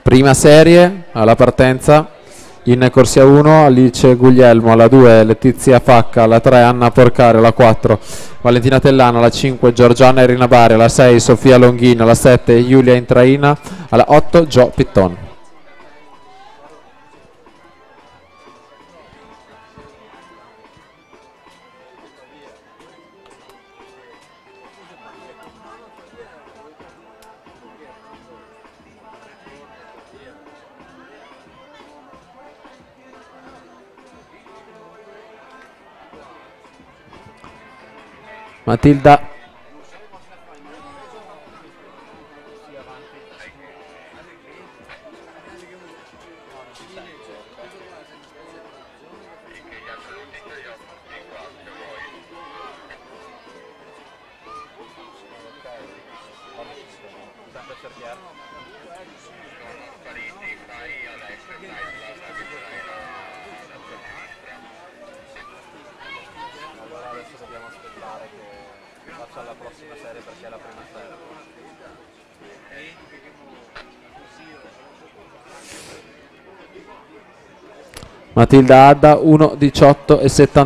Prima serie alla partenza. In corsia 1 Alice Guglielmo, alla 2 Letizia Facca, alla 3 Anna Porcari, alla 4 Valentina Tellano, alla 5 Giorgiana Irina Bari, alla 6 Sofia Longhino, alla 7 Giulia Intraina, alla 8 Gio Pitton. Matilda alla prossima serie perché è la prima serie. Matilda Adda 1:18:70.